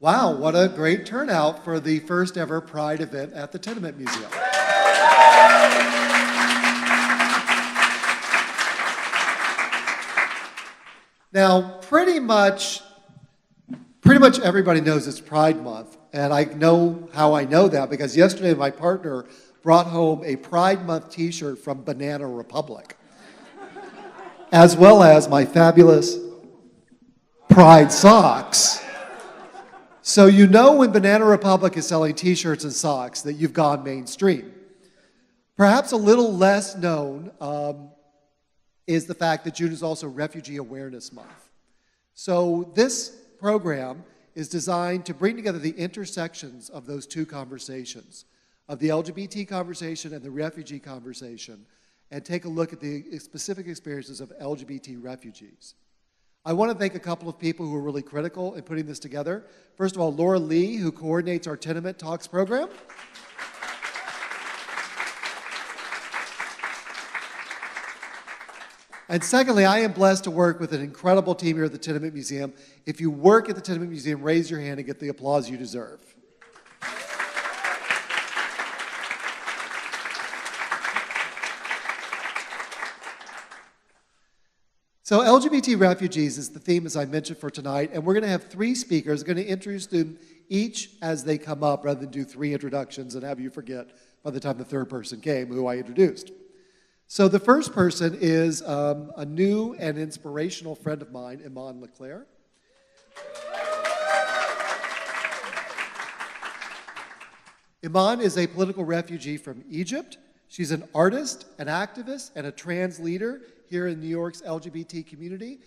Wow, what a great turnout for the first ever Pride event at the Tenement Museum. Now, pretty much everybody knows it's Pride Month, and I know how I know that because yesterday my partner brought home a Pride Month t-shirt from Banana Republic, as well as my fabulous Pride socks. So you know when Banana Republic is selling t-shirts and socks that you've gone mainstream. Perhaps a little less known is the fact that June is also Refugee Awareness Month. So this program is designed to bring together the intersections of those two conversations, of the LGBT conversation and the refugee conversation, and take a look at the specific experiences of LGBT refugees. I want to thank a couple of people who were really critical in putting this together. First of all, Laura Lee, who coordinates our Tenement Talks program. And secondly, I am blessed to work with an incredible team here at the Tenement Museum. If you work at the Tenement Museum, raise your hand and get the applause you deserve. So LGBT refugees is the theme, as I mentioned, for tonight, and we're going to have three speakers. I'm going to introduce them each as they come up rather than do three introductions and have you forget by the time the third person came who I introduced. So the first person is a new and inspirational friend of mine, Amon LeClair. Iman is a political refugee from Egypt. She's an artist, an activist, and a trans leader here in New York's LGBT community.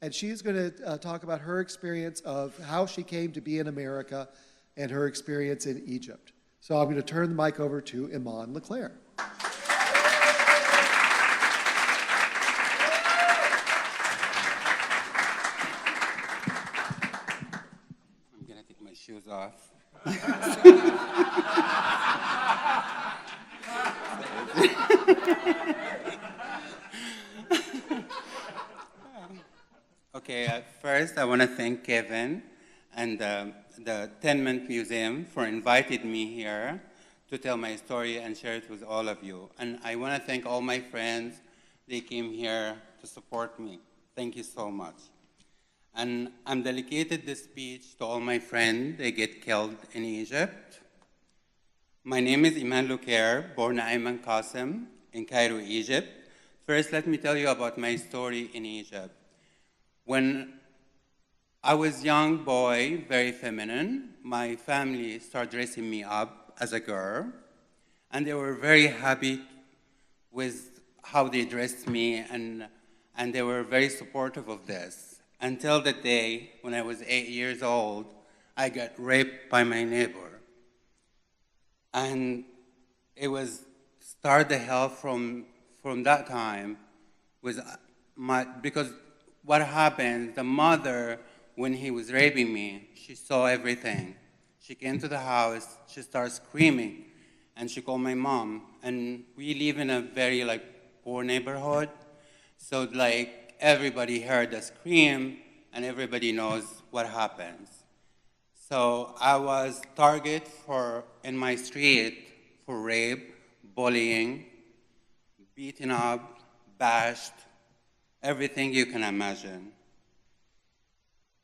And she's going to talk about her experience of how she came to be in America and her experience in Egypt. So I'm going to turn the mic over to Iman LeClair. I'm going to take my shoes off. Okay, first I want to thank Kevin and the Tenement Museum for inviting me here to tell my story and share it with all of you. And I want to thank all my friends. They came here to support me. Thank you so much. And I'm dedicated this speech to all my friends. They get killed in Egypt. My name is Iman Le Caire, born Ayman Qasim in Cairo, Egypt. First, let me tell you about my story in Egypt. When I was a young boy, very feminine, my family started dressing me up as a girl, and they were very happy with how they dressed me, and they were very supportive of this. Until the day when I was 8 years old, I got raped by my neighbor. And it was start the hell from that time with because what happened, the mother, when he was raping me, she saw everything. She came to the house, she started screaming, and she called my mom. And we live in a very poor neighborhood, so everybody heard the scream, and everybody knows what happens. So I was targeted in my street for rape, bullying, beaten up, bashed, everything you can imagine.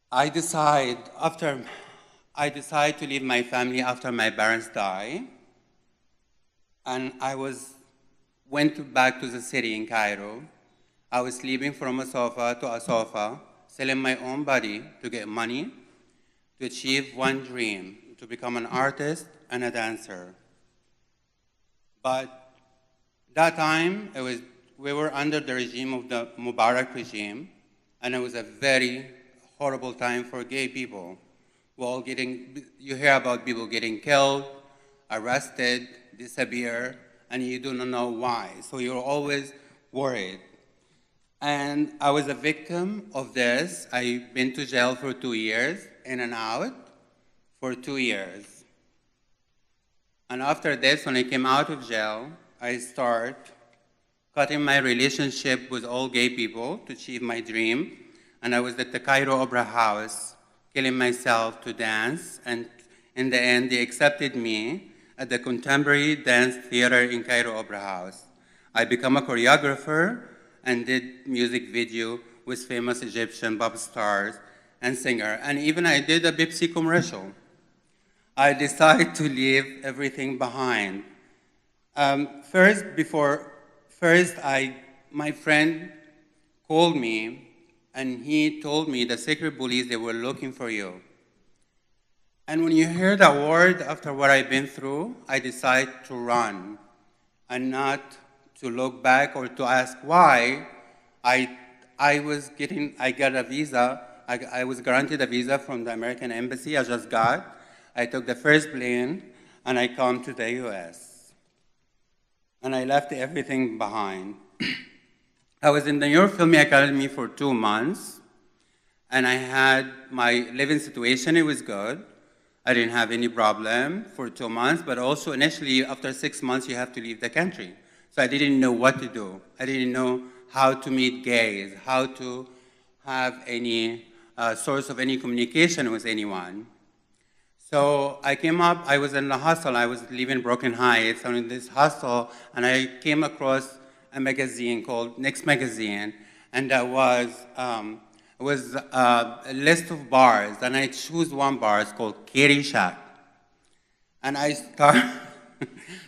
I decided to leave my family after my parents died, and I went back to the city in Cairo. I was sleeping from a sofa to a sofa, selling my own body to get money, to achieve one dream, to become an artist and a dancer. But that time, we were under the regime of the Mubarak regime, and it was a very horrible time for gay people. You hear about people getting killed, arrested, disappear, and you do not know why. So you're always worried. And I was a victim of this. I've been to jail for 2 years, in and out, for 2 years. And after this, when I came out of jail, I started cutting my relationship with all gay people to achieve my dream. And I was at the Cairo Opera House killing myself to dance, and in the end, they accepted me at the Contemporary Dance Theater in Cairo Opera House. I became a choreographer and did music video with famous Egyptian pop stars and singer, and even I did a Pepsi commercial. I decided to leave everything behind. My friend called me and he told me the secret police, they were looking for you. And when you hear that word after what I've been through, I decided to run and not to look back or to ask why. I got a visa. I was granted a visa from the American Embassy. I just got. I took the first plane and I come to the US. And I left everything behind. I was in the New York Film Academy for 2 months, and I had my living situation, it was good. I didn't have any problem for 2 months, but also initially, after 6 months, you have to leave the country. So I didn't know what to do. I didn't know how to meet gays, how to have any source of any communication with anyone. So I came up, I was in the hostel, I was living in Brooklyn Heights, I'm in this hostel, and I came across a magazine called Next Magazine, and that was a list of bars, and I choose one bar, it's called Katie Shack. And I start,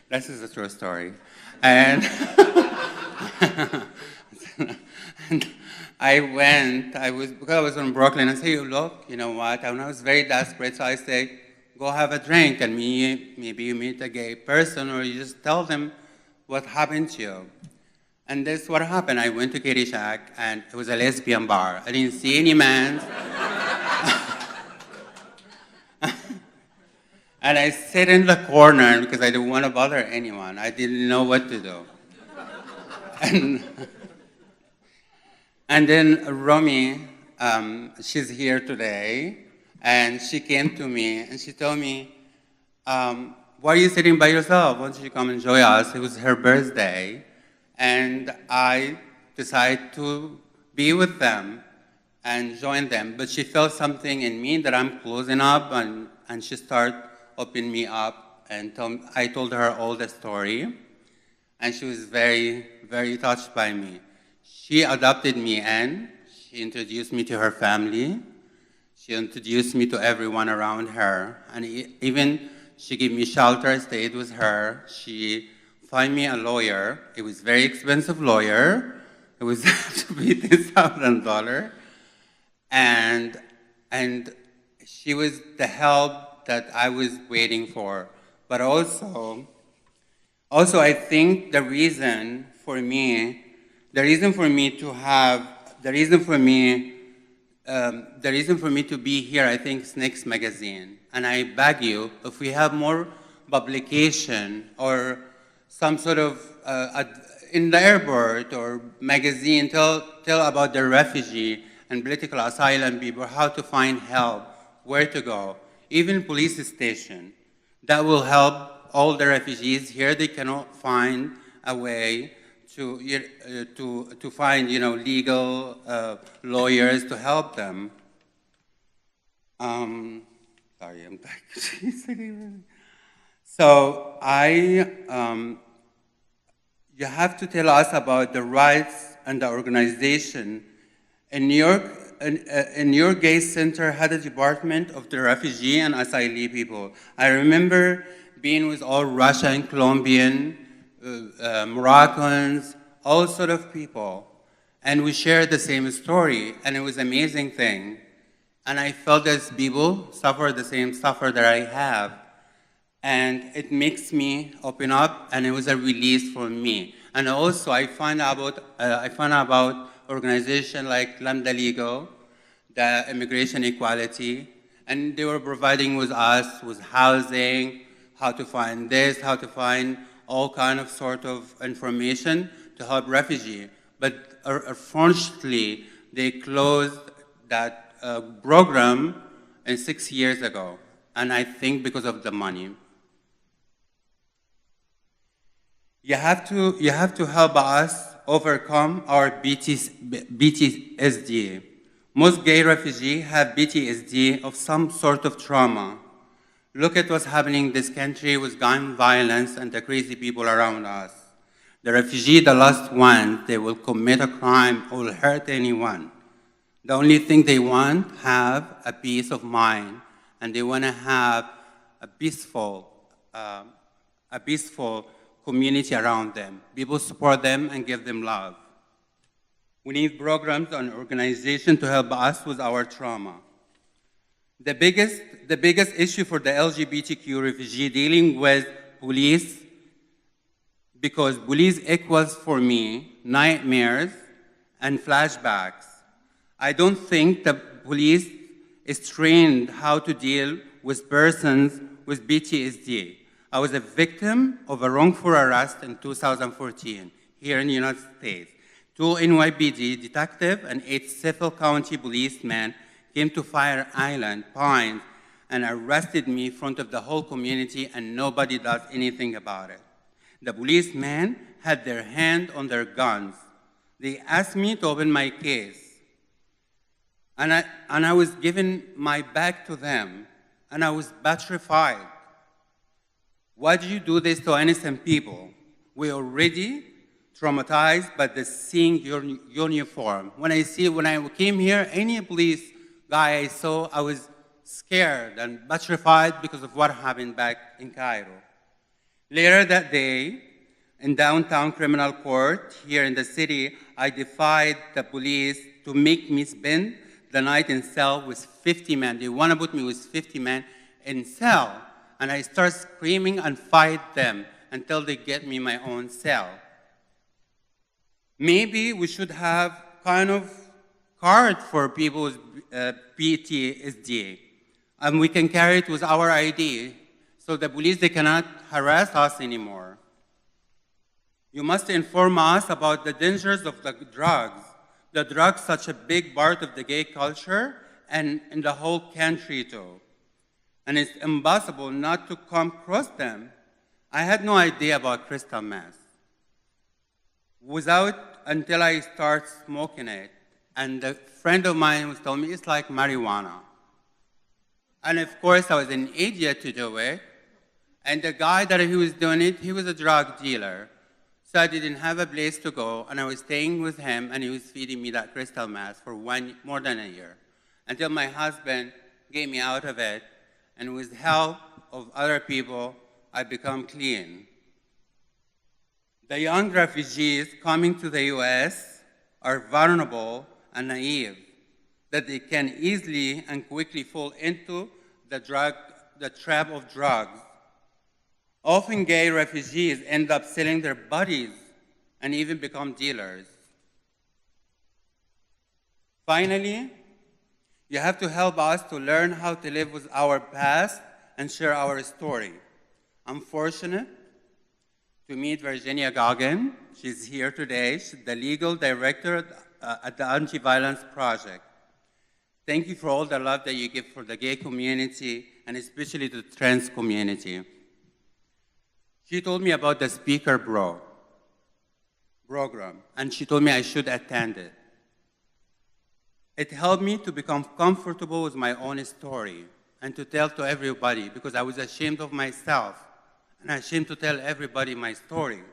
this is a true story. And, and because I was in Brooklyn, I say, look, you know what, and I was very desperate, so I say, go have a drink, and maybe you meet a gay person, or you just tell them what happened to you. And this is what happened. I went to Katie Shack, and it was a lesbian bar. I didn't see any men. And I sat in the corner because I didn't want to bother anyone. I didn't know what to do. And then Romy, she's here today, and she came to me, and she told me, why are you sitting by yourself? Why don't you come and join us? It was her birthday. And I decided to be with them and join them. But she felt something in me that I'm closing up, and she started opening me up, and I told her all the story. And she was very, very touched by me. She adopted me, and she introduced me to her family. She introduced me to everyone around her. And even she gave me shelter. I stayed with her. She find me a lawyer. It was a very expensive lawyer. It was to be $10,000. And she was the help that I was waiting for. But also I think the reason for me to be here, I think, is Next Magazine. And I beg you, if we have more publication or some sort of, in the airport or magazine, tell about the refugee and political asylum people, how to find help, where to go, even police station. That will help all the refugees here. They cannot find a way to find, legal lawyers to help them. Sorry, I'm back. So you have to tell us about the rights and the organization. In New York Gay Center had a department of the refugee and asylee people. I remember being with all Russian, Colombian, Moroccans, all sort of people. And we shared the same story, and it was an amazing thing. And I felt as people suffer the same suffer that I have. And it makes me open up, and it was a release for me. And also, I found out about organizations like Lambda Legal, the immigration equality, and they were providing with us with housing, how to find this, how to find all kind of sort of information to help refugees. But unfortunately, they closed that program 6 years ago, and I think because of the money. You have to help us overcome our BTSD. Most gay refugees have PTSD of some sort of trauma. Look at what's happening in this country with gun violence and the crazy people around us. The refugee, the last one, they will commit a crime or will hurt anyone. The only thing they want, have a peace of mind, and they want to have a peaceful community around them. People support them and give them love. We need programs and organizations to help us with our trauma. The biggest issue for the LGBTQ refugee dealing with police, because police equals for me nightmares and flashbacks. I don't think the police is trained how to deal with persons with PTSD. I was a victim of a wrongful arrest in 2014 here in the United States. 2 NYPD detectives and 8 Suffolk County policemen came to Fire Island, Pines, and arrested me in front of the whole community, and nobody does anything about it. The policemen had their hand on their guns. They asked me to open my case. And I was giving my back to them, and I was petrified. Why do you do this to innocent people? We're already traumatized by the seeing your uniform. When I came here, any police guy I saw, I was scared and petrified because of what happened back in Cairo. Later that day, in downtown criminal court here in the city, I defied the police to make me spend the night in cell with 50 men. They want to put me with 50 men in cell. And I start screaming and fight them until they get me my own cell. Maybe we should have kind of card for people with PTSD. And we can carry it with our ID. So the police, they cannot harass us anymore. You must inform us about the dangers of the drugs. The drugs, such a big part of the gay culture and in the whole country too. And it's impossible not to come across them. I had no idea about crystal meth. Until I start smoking it. And a friend of mine was telling me it's like marijuana. And of course, I was an idiot to do it. And the guy that he was doing it, he was a drug dealer. So I didn't have a place to go, and I was staying with him, and he was feeding me that crystal meth for more than a year, until my husband gave me out of it, and with help of other people, I become clean. The young refugees coming to the US are vulnerable and naive, that they can easily and quickly fall into the trap of drugs. Often gay refugees end up selling their bodies and even become dealers. Finally, you have to help us to learn how to live with our past and share our story. I'm fortunate to meet Virginia Goggin. She's here today. She's the legal director at the Anti-Violence Project. Thank you for all the love that you give for the gay community and especially the trans community. She told me about the Speaker program, and she told me I should attend it. It helped me to become comfortable with my own story and to tell to everybody, because I was ashamed of myself and ashamed to tell everybody my story.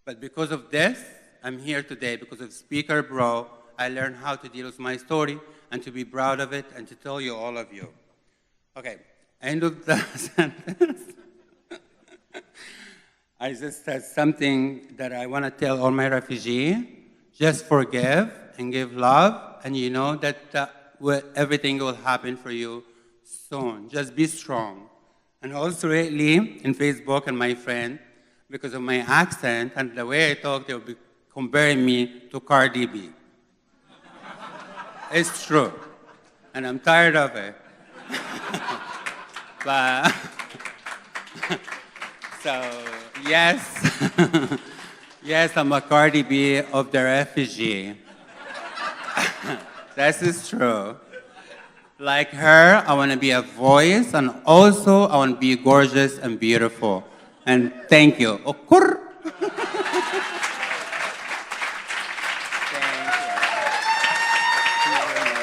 But because of this, I'm here today. Because of Speaker Bro, I learned how to deal with my story and to be proud of it and to tell you, all of you. Okay, end of the sentence. I just said something that I want to tell all my refugees. Just forgive and give love, and you know that everything will happen for you soon. Just be strong. And also lately, in Facebook and my friend, because of my accent and the way I talk, they will be comparing me to Cardi B. It's true. And I'm tired of it. But so, yes, yes, I'm a Cardi B of the refugee. This is true. Like her, I want to be a voice, and also I want to be gorgeous and beautiful. And thank you. Okur. Thank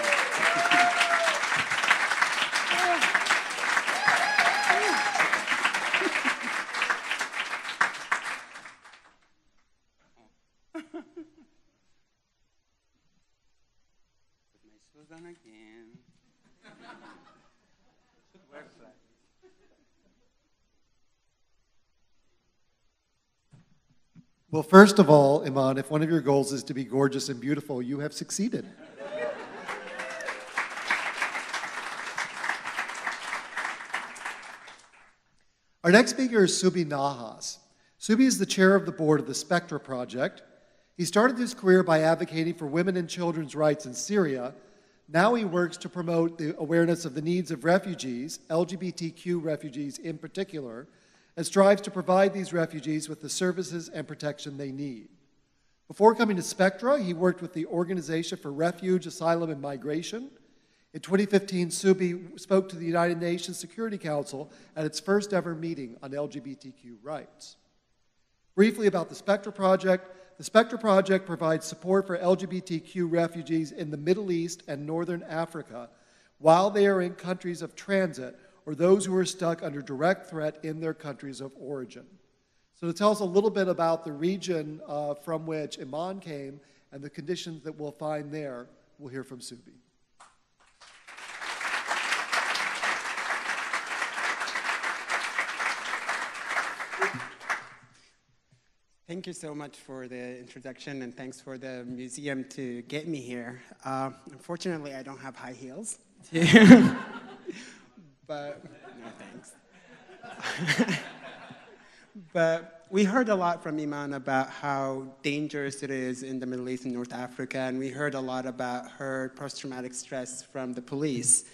you. Well, first of all, Iman, if one of your goals is to be gorgeous and beautiful, you have succeeded. Our next speaker is Subhi Nahas. Subhi is the chair of the board of the Spectra Project. He started his career by advocating for women and children's rights in Syria. Now he works to promote the awareness of the needs of refugees, LGBTQ refugees in particular, and strives to provide these refugees with the services and protection they need. Before coming to Spectra, he worked with the Organization for Refuge, Asylum, and Migration. In 2015, Subhi spoke to the United Nations Security Council at its first ever meeting on LGBTQ rights. Briefly about the Spectra Project provides support for LGBTQ refugees in the Middle East and Northern Africa while they are in countries of transit or those who are stuck under direct threat in their countries of origin. So to tell us a little bit about the region from which Iman came and the conditions that we'll find there, we'll hear from Subhi. Thank you so much for the introduction, and thanks for the museum to get me here. Unfortunately, I don't have high heels. But, no thanks. But we heard a lot from Iman about how dangerous it is in the Middle East and North Africa, and we heard a lot about her post-traumatic stress from the police.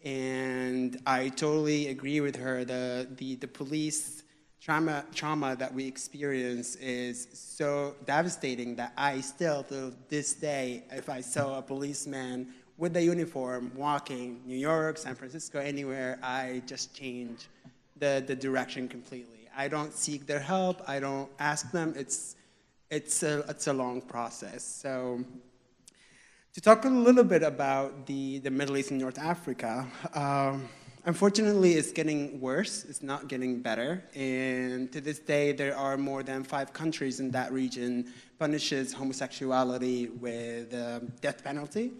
And I totally agree with her. The police trauma that we experience is so devastating that I still, to this day, if I saw a policeman with a uniform walking New York, San Francisco, anywhere, I just change the direction completely. I don't seek their help. I don't ask them. It's a long process. So to talk a little bit about the Middle East and North Africa, unfortunately, it's getting worse. It's not getting better. And to this day, there are more than 5 countries in that region punishes homosexuality with death penalty.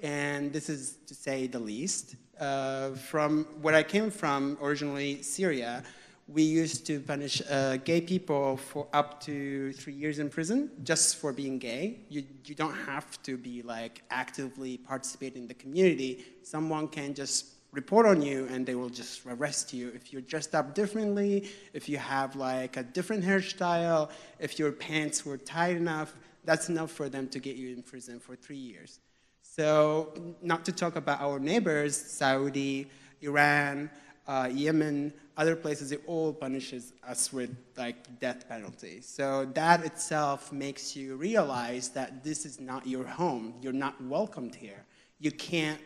And this is to say the least. From where I came from, originally Syria, we used to punish gay people for up to 3 years in prison just for being gay. You don't have to be like actively participating in the community. Someone can just report on you and they will just arrest you. If you're dressed up differently, if you have like a different hairstyle, if your pants were tight enough, that's enough for them to get you in prison for 3 years. So not to talk about our neighbors, Saudi, Iran, Yemen, other places, it all punishes us with like death penalty. So that itself makes you realize that this is not your home. You're not welcomed here. You can't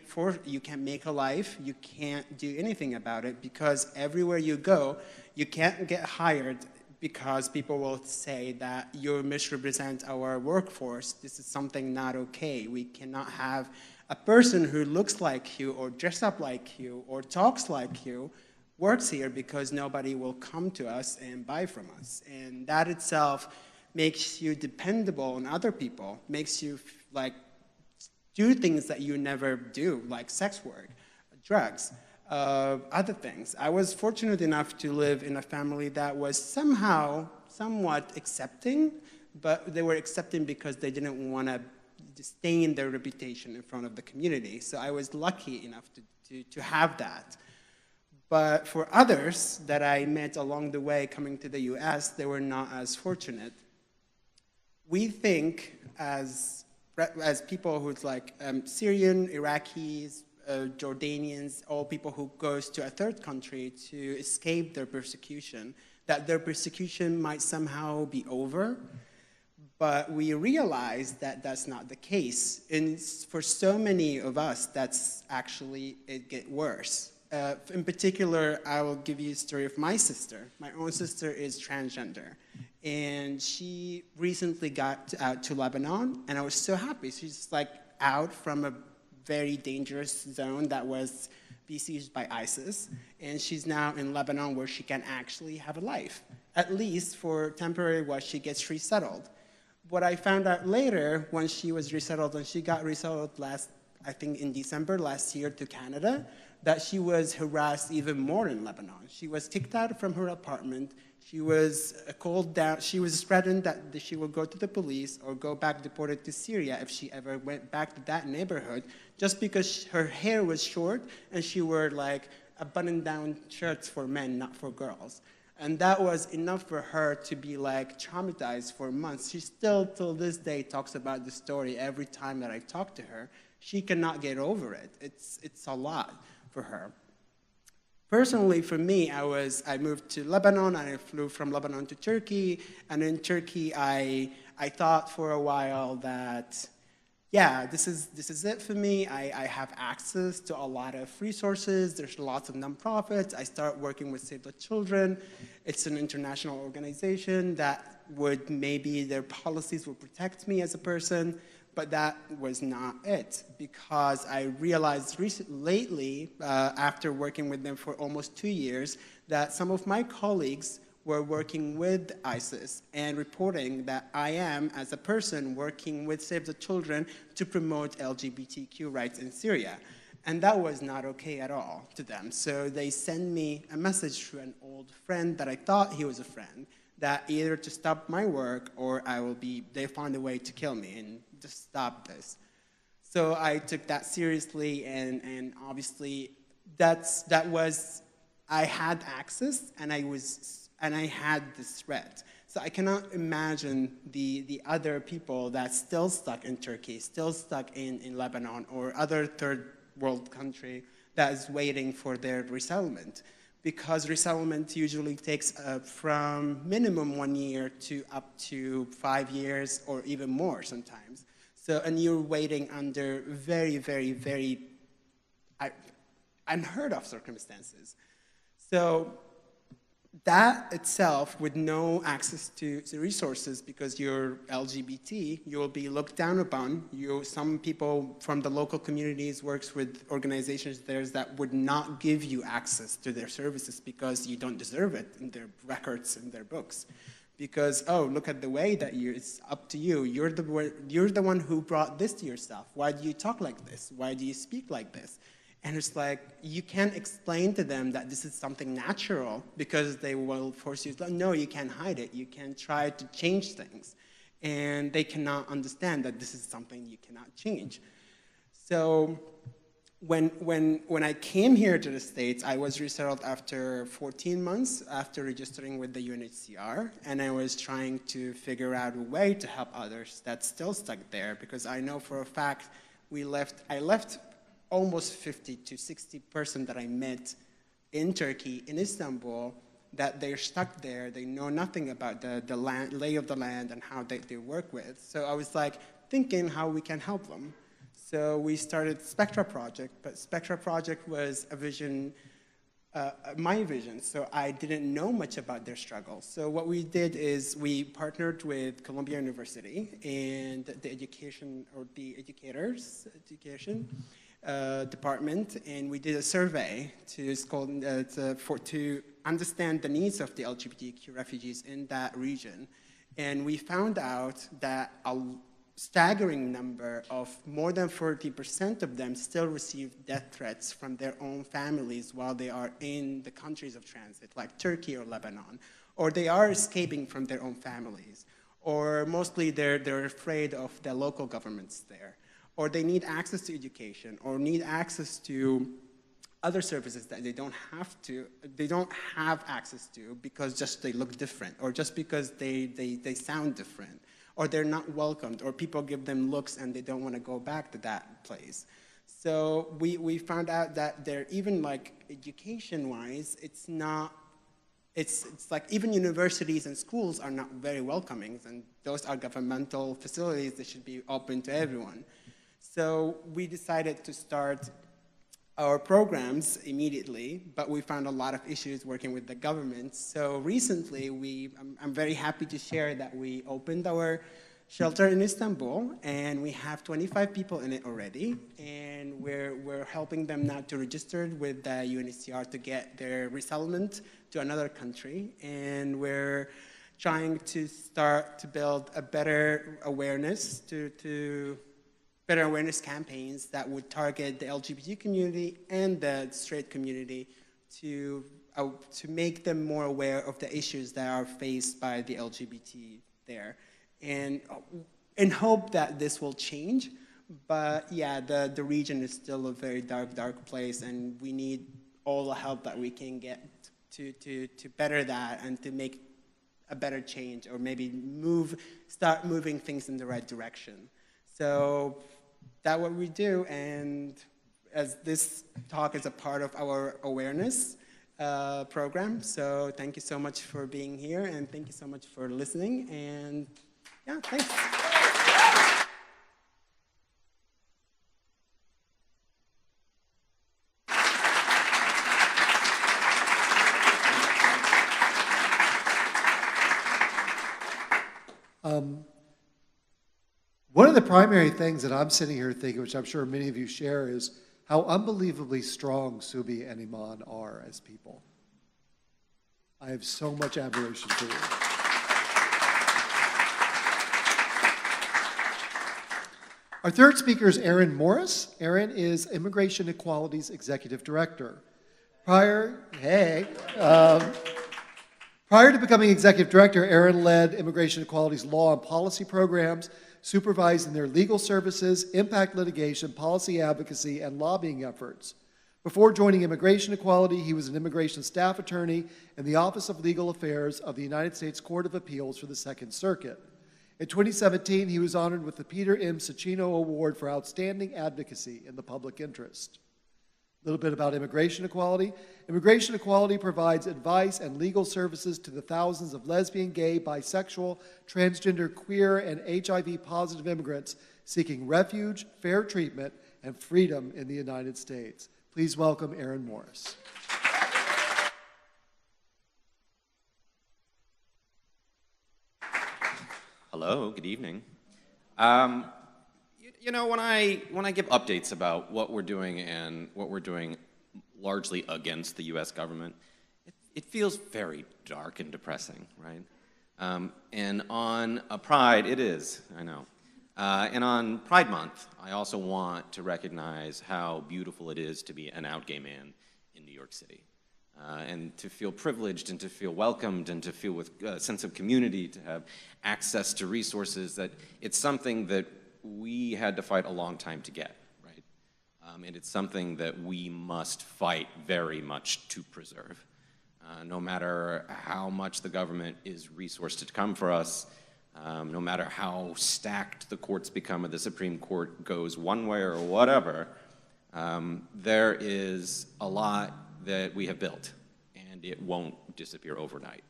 make a life, you can't do anything about it because everywhere you go, you can't get hired because people will say that you misrepresent our workforce. This is something not okay. We cannot have a person who looks like you or dress up like you or talks like you works here because nobody will come to us and buy from us. And that itself makes you dependable on other people, makes you like do things that you never do, like sex work, drugs, other things. I was fortunate enough to live in a family that was somewhat accepting, but they were accepting because they didn't want to stain their reputation in front of the community. So I was lucky enough to have that. But for others that I met along the way coming to the US, they were not as fortunate. We think as people who's like Syrian, Iraqis, Jordanians, all people who goes to a third country to escape their persecution, that their persecution might somehow be over. But we realize that that's not the case. And for so many of us, that's actually, it get worse. In particular, I will give you a story of my sister. My own sister is transgender. And she recently got out to Lebanon, and I was so happy. She's like out from a very dangerous zone that was besieged by ISIS, and she's now in Lebanon where she can actually have a life, at least for temporary while she gets resettled. What I found out later when she was resettled, and she got resettled I think in December last year to Canada, that she was harassed even more in Lebanon. She was kicked out from her apartment. She was called down. She was threatened that she would go to the police or go back deported to Syria if she ever went back to that neighborhood, just because her hair was short and she wore like a button-down shirts for men, not for girls. And that was enough for her to be like traumatized for months. She still, till this day, talks about the story every time that I talk to her. She cannot get over it. It's a lot for her. Personally, for me, I moved to Lebanon, and I flew from Lebanon to Turkey. And in Turkey, I thought for a while that, yeah, this is it for me. I have access to a lot of resources. There's lots of nonprofits. I start working with Save the Children. It's an international organization that would, maybe their policies would protect me as a person, but that was not it, because I realized lately, after working with them for almost 2 years, that some of my colleagues were working with ISIS and reporting that I am, as a person, working with Save the Children to promote LGBTQ rights in Syria. And that was not okay at all to them. So they sent me a message through an old friend that I thought he was a friend, that either to stop my work or they found a way to kill me and just stop this. So I took that seriously, and obviously I had access, and I had this threat. So I cannot imagine the other people that's still stuck in Turkey, still stuck in Lebanon or other third world country that is waiting for their resettlement. Because resettlement usually takes from minimum 1 year to up to 5 years or even more sometimes. So, and you're waiting under very, very, very unheard of circumstances. So that itself, with no access to resources because you're LGBT, you will be looked down upon. Some people from the local communities works with organizations there that would not give you access to their services because you don't deserve it in their records and their books. Because, oh, look at the way that it's up to you. You're the one who brought this to yourself. Why do you talk like this? Why do you speak like this? And it's like, you can't explain to them that this is something natural because they will force you to, no, you can't hide it. You can try to change things. And they cannot understand that this is something you cannot change. So when I came here to the States, I was resettled after 14 months after registering with the UNHCR. And I was trying to figure out a way to help others that's still stuck there, because I know for a fact I left almost 50 to 60% that I met in Turkey, in Istanbul, that they're stuck there. They know nothing about the lay of the land and how they work with. So I was like thinking how we can help them. So we started Spectra Project, but Spectra Project was a vision, my vision, so I didn't know much about their struggle. So what we did is we partnered with Columbia University and the education department, and we did a survey to understand the needs of the LGBTQ refugees in that region. And we found out that a staggering number of more than 40% of them still receive death threats from their own families while they are in the countries of transit, like Turkey or Lebanon, or they are escaping from their own families, or mostly they're afraid of the local governments there, or they need access to education, or need access to other services that they don't have access to because just they look different, or just because they sound different, or they're not welcomed, or people give them looks and they don't want to go back to that place. So we found out that they're even like education-wise, it's like even universities and schools are not very welcoming, and those are governmental facilities that should be open to everyone. So we decided to start our programs immediately, but we found a lot of issues working with the government. So recently, I'm very happy to share that we opened our shelter in Istanbul, and we have 25 people in it already, and we're helping them now to register with the UNHCR to get their resettlement to another country, and we're trying to start to build a better awareness to better awareness campaigns that would target the LGBT community and the straight community to make them more aware of the issues that are faced by the LGBT there. And hope that this will change. But yeah, the region is still a very dark, dark place, and we need all the help that we can get to better that and to make a better change, or maybe start moving things in the right direction. So that's what we do, and as this talk is a part of our awareness program, so thank you so much for being here, and thank you so much for listening, and yeah, thanks. One of the primary things that I'm sitting here thinking, which I'm sure many of you share, is how unbelievably strong Subhi and Iman are as people. I have so much admiration for you. Our third speaker is Erin Morris. Erin is Immigration Equality's Executive Director. Prior to becoming Executive Director, Erin led Immigration Equality's law and policy programs, supervising their legal services, impact litigation, policy advocacy, and lobbying efforts. Before joining Immigration Equality, he was an immigration staff attorney in the Office of Legal Affairs of the United States Court of Appeals for the Second Circuit. In 2017, he was honored with the Peter M. Cicino Award for Outstanding Advocacy in the Public Interest. A little bit about Immigration Equality. Immigration Equality provides advice and legal services to the thousands of lesbian, gay, bisexual, transgender, queer, and HIV-positive immigrants seeking refuge, fair treatment, and freedom in the United States. Please welcome Erin Morris. Hello, good evening. You know, when I give updates about what we're doing and what we're doing largely against the U.S. government, it feels very dark and depressing, right? And on Pride, it is, I know. And on Pride Month, I also want to recognize how beautiful it is to be an out gay man in New York City. And to feel privileged and to feel welcomed and to feel with a sense of community, to have access to resources, that it's something that we had to fight a long time to get, right? And it's something that we must fight very much to preserve. No matter how much the government is resourced to come for us, no matter how stacked the courts become or the Supreme Court goes one way or whatever, there is a lot that we have built, and it won't disappear overnight.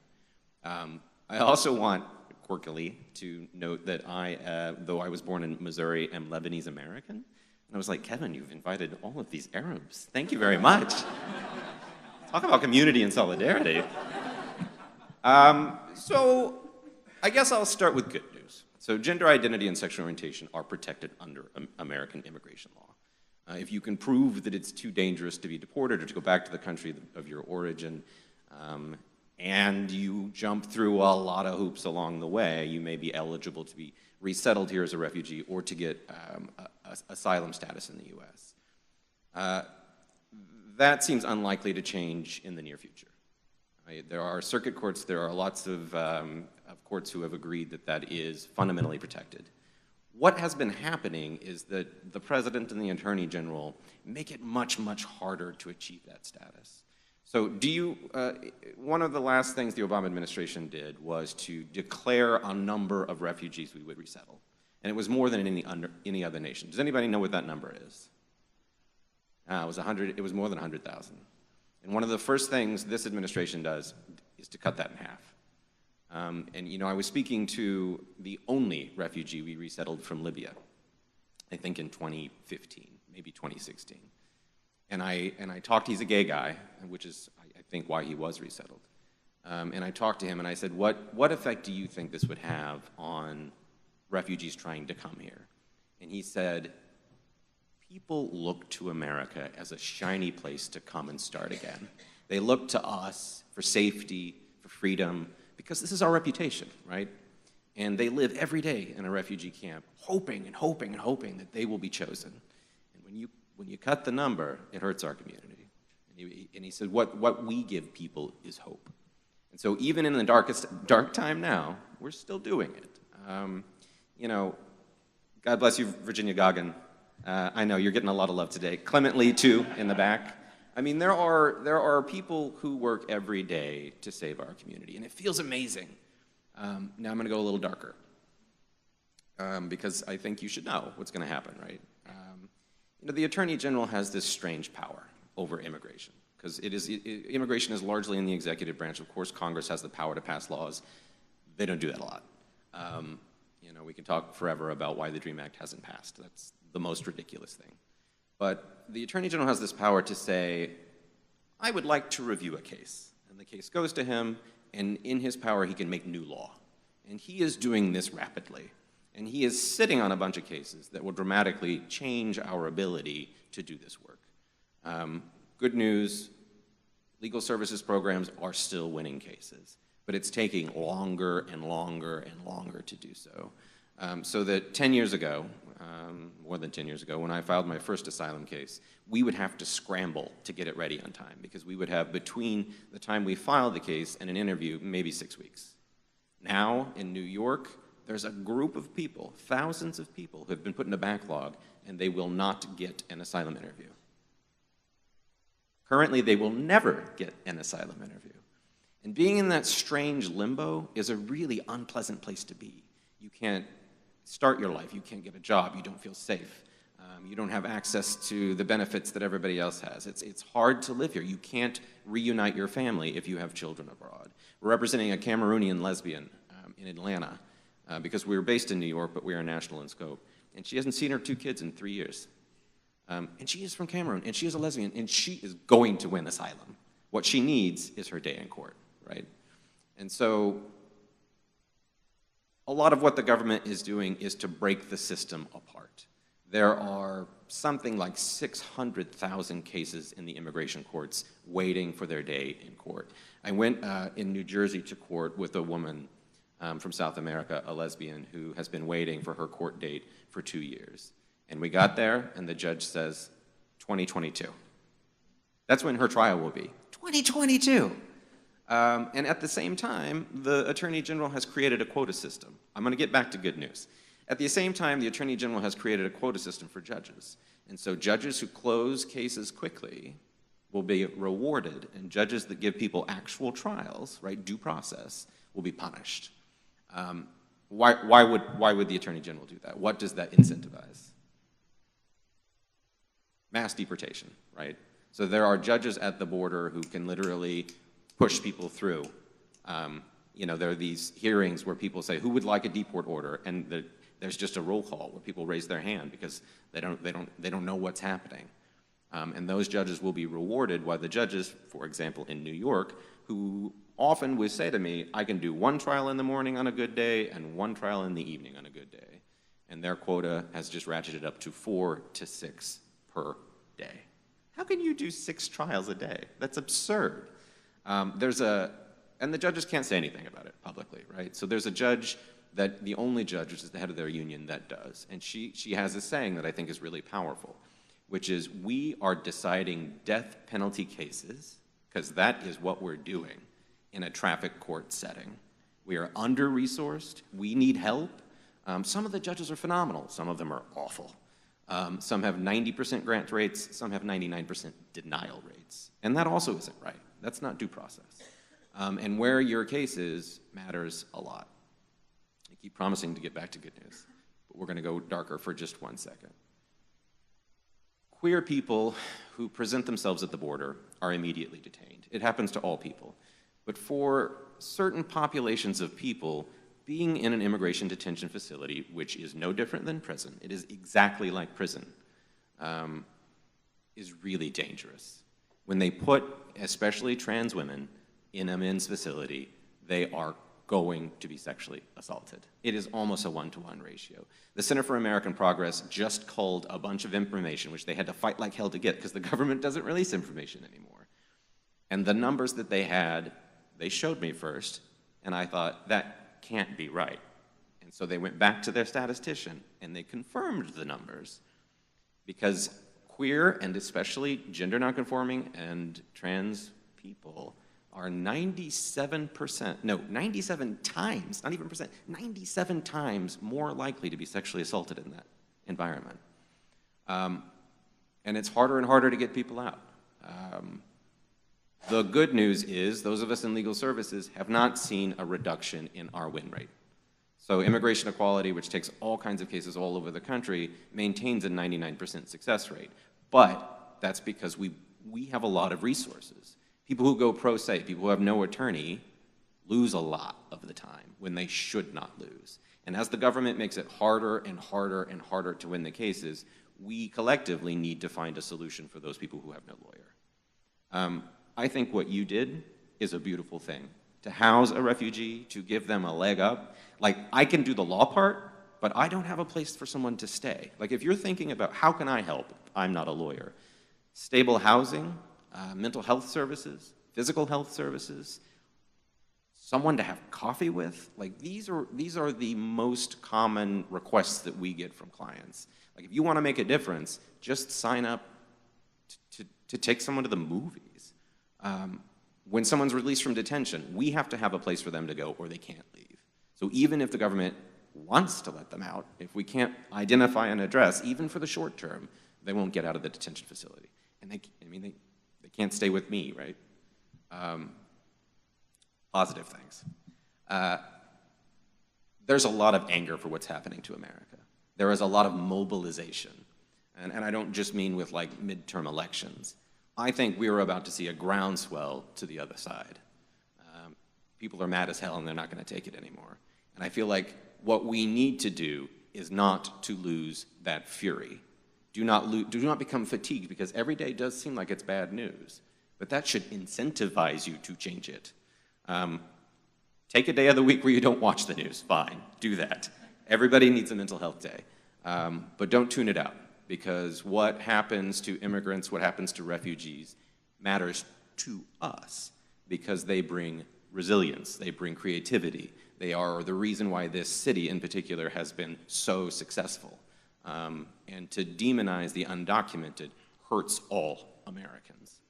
I also want, quirkily, to note that I, though I was born in Missouri, am Lebanese American. And I was like, Kevin, you've invited all of these Arabs. Thank you very much. Talk about community and solidarity. So I guess I'll start with good news. So gender identity and sexual orientation are protected under American immigration law. If you can prove that it's too dangerous to be deported or to go back to the country of your origin, and you jump through a lot of hoops along the way, you may be eligible to be resettled here as a refugee or to get asylum status in the U.S. That seems unlikely to change in the near future. Right? There are circuit courts, there are lots of courts who have agreed that that is fundamentally protected. What has been happening is that the President and the Attorney General make it much, much harder to achieve that status. So one of the last things the Obama administration did was to declare a number of refugees we would resettle. And it was more than any other nation. Does anybody know what that number is? It was more than 100,000. And one of the first things this administration does is to cut that in half. And you know, I was speaking to the only refugee we resettled from Libya, I think in 2015, maybe 2016. And I talked, he's a gay guy, which is, I think, why he was resettled. And I talked to him and I said, what effect do you think this would have on refugees trying to come here? And he said, people look to America as a shiny place to come and start again. They look to us for safety, for freedom, because this is our reputation, right? And they live every day in a refugee camp, hoping and hoping and hoping that they will be chosen. And when you cut the number, it hurts our community. And he said, what we give people is hope. And so even in the dark time now, we're still doing it. You know, God bless you, Virginia Goggin. I know you're getting a lot of love today. Clement Lee, too, in the back. I mean, there are people who work every day to save our community, and it feels amazing. Now I'm going to go a little darker, because I think you should know what's going to happen, right? You know, the Attorney General has this strange power over immigration, because immigration is largely in the executive branch. Of course, Congress has the power to pass laws. They don't do that a lot. You know, we can talk forever about why the DREAM Act hasn't passed. That's the most ridiculous thing. But the Attorney General has this power to say, I would like to review a case. And the case goes to him, and in his power, he can make new law. And he is doing this rapidly. And he is sitting on a bunch of cases that will dramatically change our ability to do this work. Good news, legal services programs are still winning cases, but it's taking longer and longer and longer to do so. So that 10 years ago, more than 10 years ago, when I filed my first asylum case, we would have to scramble to get it ready on time, because we would have, between the time we filed the case and an interview, maybe 6 weeks. Now, in New York, there's a group of people, thousands of people, who have been put in a backlog, and they will not get an asylum interview. Currently, they will never get an asylum interview. And being in that strange limbo is a really unpleasant place to be. You can't start your life, you can't get a job, you don't feel safe. You don't have access to the benefits that everybody else has. It's hard to live here. You can't reunite your family if you have children abroad. We're representing a Cameroonian lesbian in Atlanta, because we were based in New York, but we are national in scope. And she hasn't seen her 2 kids in 3 years. And she is from Cameroon, and she is a lesbian, and she is going to win asylum. What she needs is her day in court, right? And so a lot of what the government is doing is to break the system apart. There are something like 600,000 cases in the immigration courts waiting for their day in court. I went in New Jersey to court with a woman from South America, a lesbian, who has been waiting for her court date for 2 years. And we got there, and the judge says, 2022. That's when her trial will be. 2022! And at the same time, the Attorney General has created a quota system. I'm going to get back to good news. At the same time, the Attorney General has created a quota system for judges. And so judges who close cases quickly will be rewarded, and judges that give people actual trials, right, due process, will be punished. Why would the Attorney General do that? What does that incentivize? Mass deportation, right? So there are judges at the border who can literally push people through. You know, there are these hearings where people say, who would like a deport order? And there's just a roll call where people raise their hand because they don't know what's happening. And those judges will be rewarded, while the judges, for example, in New York, who often would say to me, I can do 1 trial in the morning on a good day and 1 trial in the evening on a good day. And their quota has just ratcheted up to 4 to 6 per day. How can you do 6 trials a day? That's absurd. And the judges can't say anything about it publicly, right? So there's a judge that, the only judge, which is the head of their union, that does. And she has a saying that I think is really powerful, which is, we are deciding death penalty cases, because that is what we're doing in a traffic court setting. We are under-resourced, we need help. Some of the judges are phenomenal, some of them are awful. Some have 90% grant rates, some have 99% denial rates. And that also isn't right. That's not due process. And where your case is matters a lot. I keep promising to get back to good news, but we're going to go darker for just 1 second. Queer people who present themselves at the border are immediately detained. It happens to all people. But for certain populations of people, being in an immigration detention facility, which is no different than prison, it is exactly like prison, is really dangerous. When they put, especially trans women, in a men's facility, they are going to be sexually assaulted. It is almost a 1-to-1 ratio. The Center for American Progress just culled a bunch of information, which they had to fight like hell to get, because the government doesn't release information anymore. And the numbers that they had, they showed me first, and I thought, that can't be right. And so they went back to their statistician and they confirmed the numbers, because queer and especially gender nonconforming and trans people are 97%, no, 97 times, not even percent, 97 times more likely to be sexually assaulted in that environment. And it's harder and harder to get people out. The good news is those of us in legal services have not seen a reduction in our win rate. So Immigration Equality, which takes all kinds of cases all over the country, maintains a 99% success rate. But that's because we have a lot of resources. People who go pro se, people who have no attorney, lose a lot of the time when they should not lose. And as the government makes it harder and harder and harder to win the cases, we collectively need to find a solution for those people who have no lawyer. I think what you did is a beautiful thing. To house a refugee, to give them a leg up. Like, I can do the law part, but I don't have a place for someone to stay. Like, if you're thinking about how can I help, I'm not a lawyer. Stable housing, mental health services, physical health services, someone to have coffee with. Like, these are the most common requests that we get from clients. Like, if you want to make a difference, just sign up to take someone to the movies. When someone's released from detention, we have to have a place for them to go or they can't leave. So even if the government wants to let them out, if we can't identify an address, even for the short term, they won't get out of the detention facility. And they can't stay with me, right? Positive things. There's a lot of anger for what's happening to America. There is a lot of mobilization. And I don't just mean with like midterm elections. I think we are about to see a groundswell to the other side. People are mad as hell and they're not going to take it anymore. And I feel like what we need to do is not to lose that fury. Do not become fatigued, because every day does seem like it's bad news. But that should incentivize you to change it. Take a day of the week where you don't watch the news. Fine, do that. Everybody needs a mental health day. But don't tune it out. Because what happens to immigrants, what happens to refugees, matters to us, because they bring resilience, they bring creativity. They are the reason why this city in particular has been so successful. And to demonize the undocumented hurts all Americans.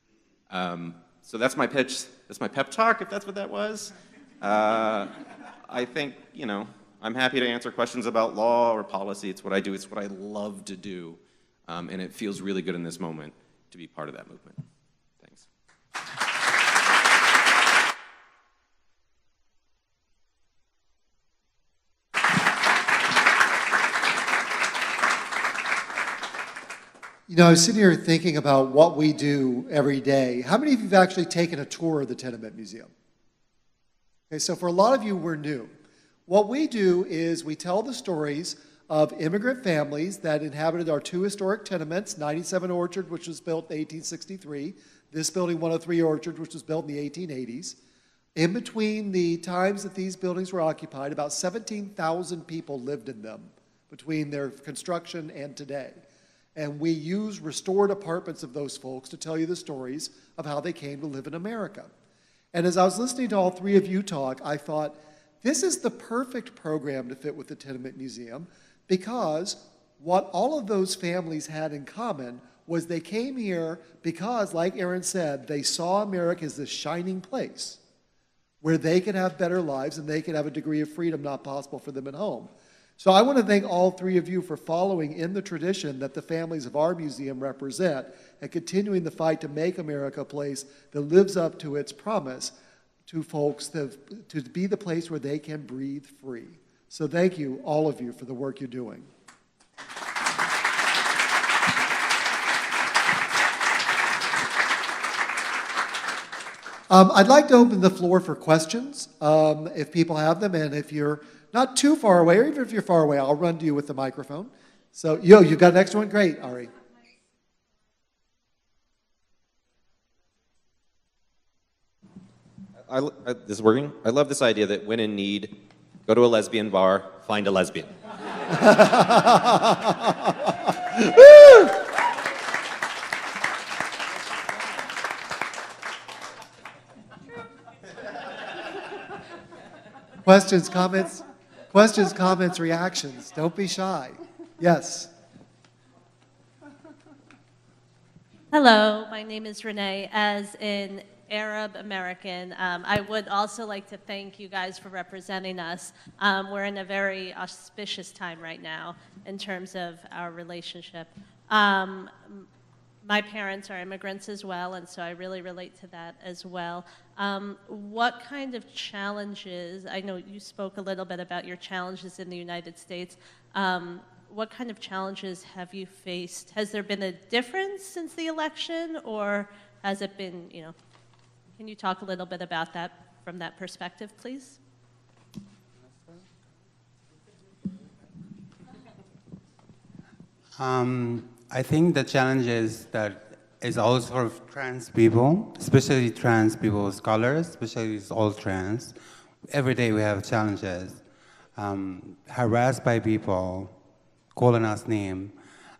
So that's my pitch, that's my pep talk, if that's what that was. I think, I'm happy to answer questions about law or policy. It's what I do, it's what I love to do. And it feels really good in this moment to be part of that movement. Thanks. I was sitting here thinking about what we do every day. How many of you have actually taken a tour of the Tenement Museum? Okay, so for a lot of you, we're new. What we do is we tell the stories of immigrant families that inhabited our two historic tenements, 97 Orchard, which was built in 1863, this building, 103 Orchard, which was built in the 1880s. In between the times that these buildings were occupied, about 17,000 people lived in them between their construction and today. And we use restored apartments of those folks to tell you the stories of how they came to live in America. And as I was listening to all three of you talk, I thought, this is the perfect program to fit with the Tenement Museum, because what all of those families had in common was they came here because, like Aaron said, they saw America as this shining place where they could have better lives and they could have a degree of freedom not possible for them at home. So I want to thank all three of you for following in the tradition that the families of our museum represent and continuing the fight to make America a place that lives up to its promise to folks to be the place where they can breathe free. So thank you, all of you, for the work you're doing. I'd like to open the floor for questions, if people have them, and if you're not too far away, or even if you're far away, I'll run to you with the microphone. So, you got an extra one? Great, Ari. This is working? I love this idea that when in need, go to a lesbian bar, find a lesbian. Questions, comments? Questions, comments, reactions. Don't be shy. Yes. Hello, my name is Renee, as in Arab American. I would also like to thank you guys for representing us. We're in a very auspicious time right now in terms of our relationship. My parents are immigrants as well, and so I really relate to that as well. What kind of challenges, I know you spoke a little bit about your challenges in the United States. What kind of challenges have you faced? Has there been a difference since the election, or has it been, can you talk a little bit about that from that perspective, please? I think the challenge is that is also for trans people, especially trans people, scholars, especially all trans. Every day we have challenges. Harassed by people, calling us name,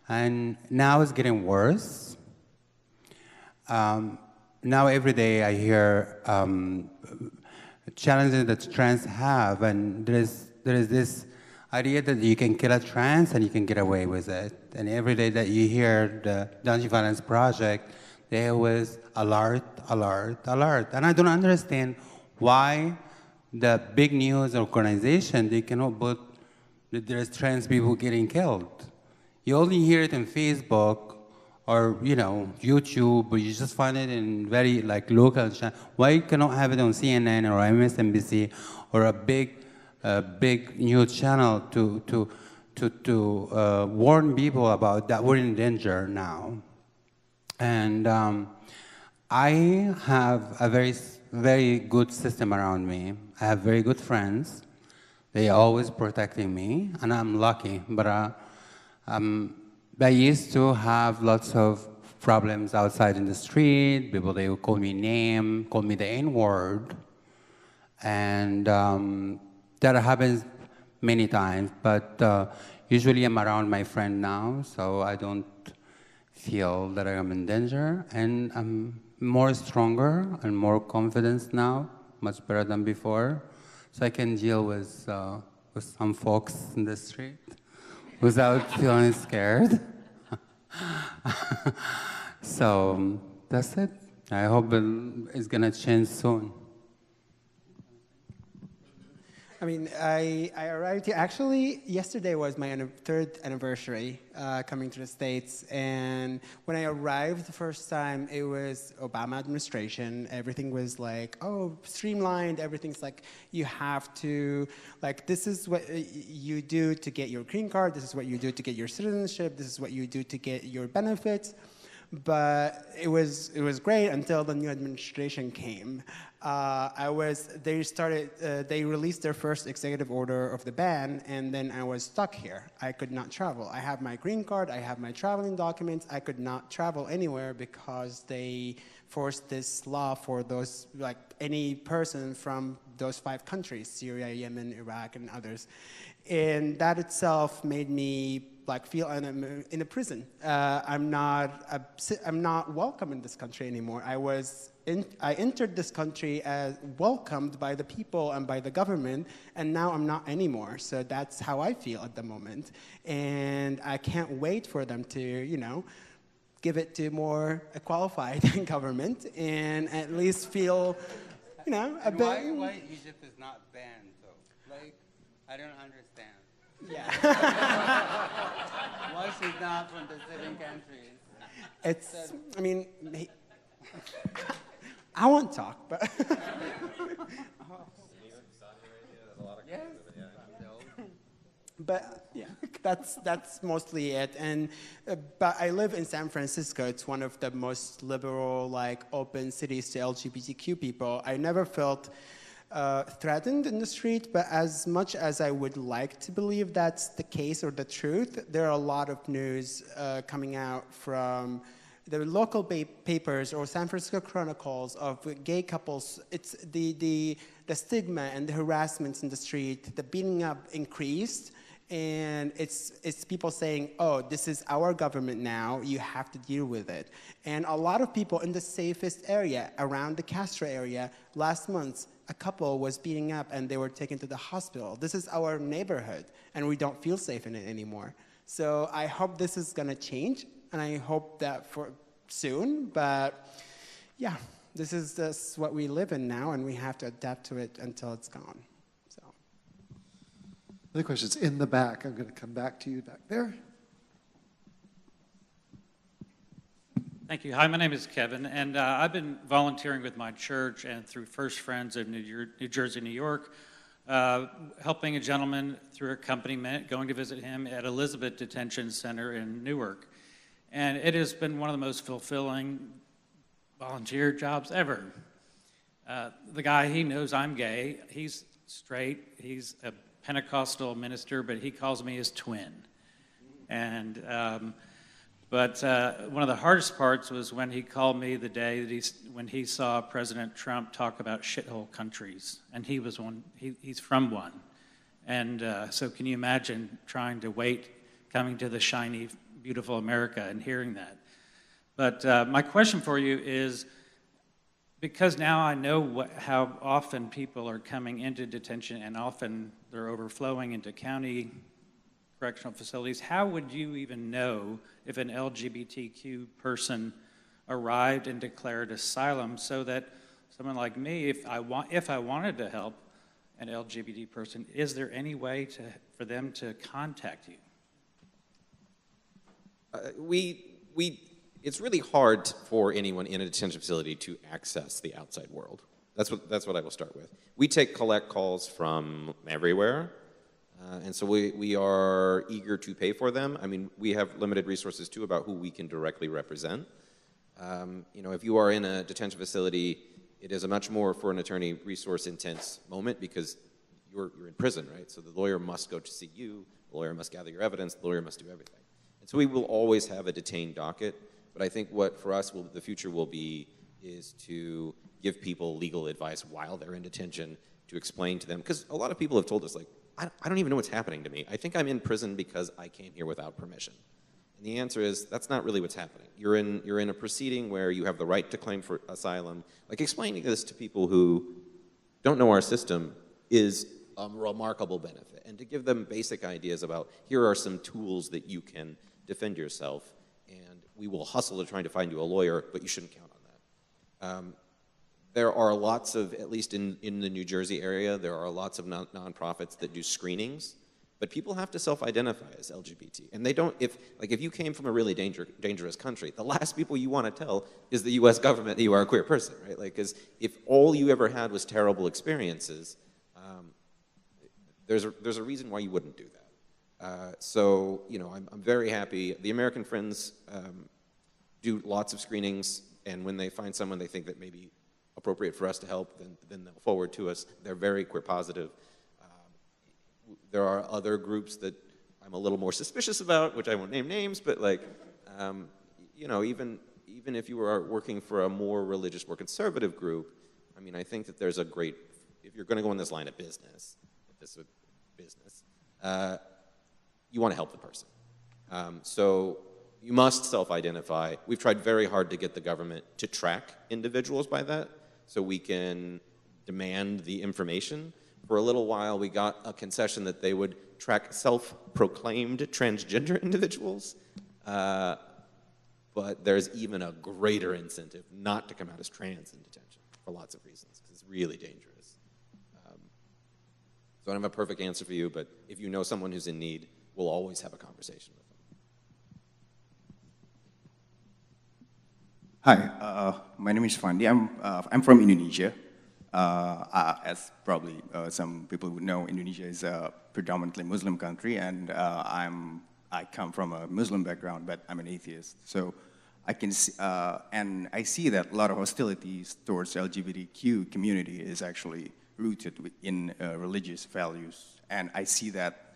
and now it's getting worse. Now every day I hear challenges that trans have, and there is this idea that you can kill a trans and you can get away with it. And every day that you hear the Anti-Violence Project, they always alert, alert, alert. And I don't understand why the big news organization, they cannot put that there's trans people getting killed. You only hear it in Facebook or YouTube, or you just find it in very local channel. Why you cannot have it on CNN or MSNBC or a big news channel to warn people about that we're in danger now? And I have a very good system around me. I have very good friends. They are always protecting me, and I'm lucky. But I used to have lots of problems outside in the street. People, they would call me name, call me the N-word. And that happens many times. But usually I'm around my friend now, so I don't feel that I'm in danger. And I'm more stronger and more confident now, much better than before. So I can deal with some folks in the street without feeling scared. So that's it. I hope it's gonna change soon. I mean, I arrived here. Actually, yesterday was my third anniversary coming to the States. And when I arrived the first time, it was Obama administration. Everything was streamlined. Everything's you have to, this is what you do to get your green card. This is what you do to get your citizenship. This is what you do to get your benefits. But it was great until the new administration came. They released their first executive order of the ban, and then I was stuck here. I could not travel. I have my green card, I have my traveling documents. I could not travel anywhere because they forced this law for those, any person from those 5 countries, Syria, Yemen, Iraq, and others. And that itself made me feel I'm in a prison. I'm not welcome in this country anymore. I entered this country as welcomed by the people and by the government, and now I'm not anymore. So that's how I feel at the moment. And I can't wait for them to, give it to more qualified government and at least feel, a bit. Why Egypt is not banned, though? I don't understand. Yeah. Why she's not from the 7 countries? It's, I won't talk, but. Yes. But yeah, that's mostly it. And but I live in San Francisco. It's one of the most liberal, open cities to LGBTQ people. I never felt threatened in the street, but as much as I would like to believe that's the case or the truth, there are a lot of news coming out from the local papers or San Francisco Chronicles of gay couples. It's the stigma and the harassments in the street, the beating up increased, And it's people saying, oh, this is our government now, you have to deal with it. And a lot of people in the safest area, around the Castro area, last month, a couple was beating up and they were taken to the hospital. This is our neighborhood, and we don't feel safe in it anymore. So I hope this is gonna change, and I hope that for soon, but yeah, this is just what we live in now, and we have to adapt to it until it's gone. Other questions in the back. I'm going to come back to you back there. Thank you. Hi, my name is Kevin, and I've been volunteering with my church and through First Friends of New Jersey, New York, helping a gentleman through accompaniment, going to visit him at Elizabeth Detention Center in Newark. And it has been one of the most fulfilling volunteer jobs ever. The guy, he knows I'm gay. He's straight. He's a Pentecostal minister, but he calls me his twin. And one of the hardest parts was when he called me the day that when he saw President Trump talk about shithole countries, and he was one. He's from one, and so can you imagine trying to wait, coming to the shiny, beautiful America and hearing that? But my question for you is, because now I know how often people are coming into detention and often they're overflowing into county correctional facilities, how would you even know if an LGBTQ person arrived and declared asylum, so that someone like me, if I wanted to help an LGBT person, is there any way for them to contact you? It's really hard for anyone in a detention facility to access the outside world. That's what I will start with. We collect calls from everywhere, and so we are eager to pay for them. I mean, we have limited resources too about who we can directly represent. If you are in a detention facility, it is a much more, for an attorney, resource-intense moment because you're in prison, right? So the lawyer must go to see you, the lawyer must gather your evidence, the lawyer must do everything. And so we will always have a detained docket. But I think what for us the future will be is to give people legal advice while they're in detention, to explain to them, because a lot of people have told us, like, I don't even know what's happening to me. I think I'm in prison because I came here without permission. And the answer is, that's not really what's happening. You're in a proceeding where you have the right to claim for asylum. Like, explaining this to people who don't know our system is a remarkable benefit. And to give them basic ideas about, here are some tools that you can defend yourself, and we will hustle to trying to find you a lawyer, but you shouldn't count on that. There are lots of, at least in the New Jersey area, there are lots of nonprofits that do screenings, but people have to self-identify as LGBT. And they don't, if you came from a really dangerous country, the last people you want to tell is the US government that you are a queer person, right? Like, because if all you ever had was terrible experiences, there's a reason why you wouldn't do that. So, I'm very happy. The American Friends do lots of screenings, and when they find someone they think that may be appropriate for us to help, then they'll forward to us. They're very queer positive. There are other groups that I'm a little more suspicious about, which I won't name names, but even if you are working for a more religious, more conservative group, I mean, I think that there's if you're going to go in this line of business, you want to help the person. So you must self-identify. We've tried very hard to get the government to track individuals by that, so we can demand the information. For a little while, we got a concession that they would track self-proclaimed transgender individuals, but there's even a greater incentive not to come out as trans in detention for lots of reasons, because it's really dangerous. So I don't have a perfect answer for you, but if you know someone who's in need, we'll always have a conversation with them. Hi, my name is Fandi. I'm from Indonesia. As probably some people would know, Indonesia is a predominantly Muslim country, and I come from a Muslim background, but I'm an atheist. So I can see, and I see that a lot of hostilities towards LGBTQ community is actually rooted in religious values, and I see that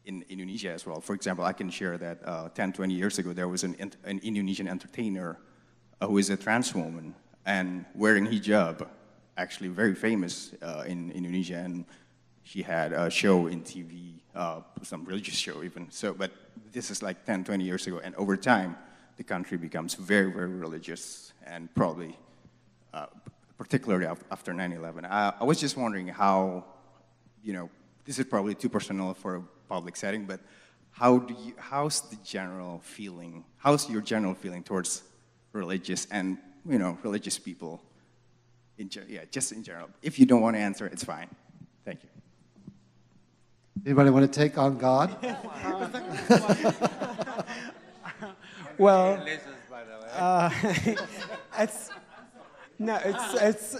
in Indonesia as well. For example, I can share that 10, 20 years ago, there was an Indonesian entertainer who is a trans woman and wearing hijab, actually very famous in Indonesia, and she had a show in TV, some religious show even. So, but this is like 10, 20 years ago, and over time, the country becomes very, very religious, and probably, particularly after 9/11. I was just wondering how, this is probably too personal for a public setting, but how's your general feeling towards religious and, religious people, just in general? If you don't want to answer, it's fine. Thank you. Anybody want to take on God? Well, Religious, by the way.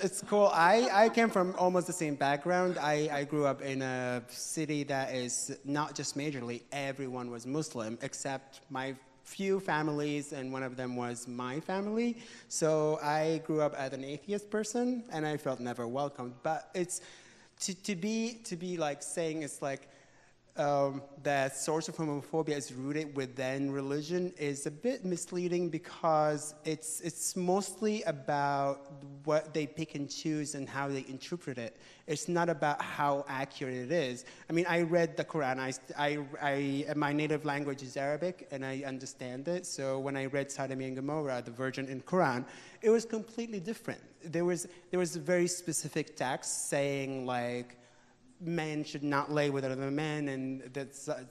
it's cool. I came from almost the same background. I grew up in a city that is not just majorly, everyone was Muslim, except my few families, and one of them was my family. So I grew up as an atheist person, and I felt never welcomed. But it's, to be like saying it's like, that source of homophobia is rooted within religion is a bit misleading, because it's mostly about what they pick and choose and how they interpret it. It's not about how accurate it is. I mean, I read the Quran. My native language is Arabic, and I understand it. So when I read Sodom and Gomorrah, the Virgin in Quran, it was completely different. There was a very specific text saying like, men should not lay with other men, and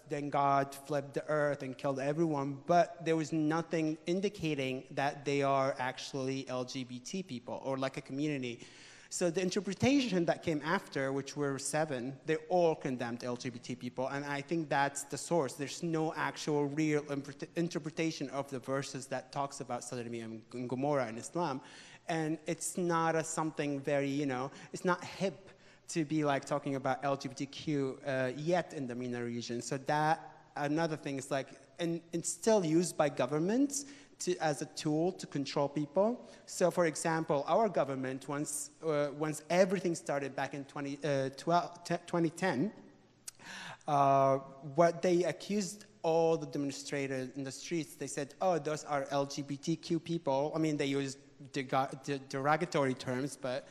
then God flipped the earth and killed everyone, but there was nothing indicating that they are actually LGBT people or like a community. So the interpretation that came after, which were 7, they all condemned LGBT people, and I think that's the source. There's no actual real interpretation of the verses that talks about Sodom and Gomorrah in Islam, and it's not something very, it's not hip to be like talking about LGBTQ yet in the MENA region. So that, another thing is like, and it's still used by governments as a tool to control people. So for example, our government, once everything started back in 2010, what they accused all the demonstrators in the streets, they said, oh, those are LGBTQ people. I mean, they used derogatory terms, but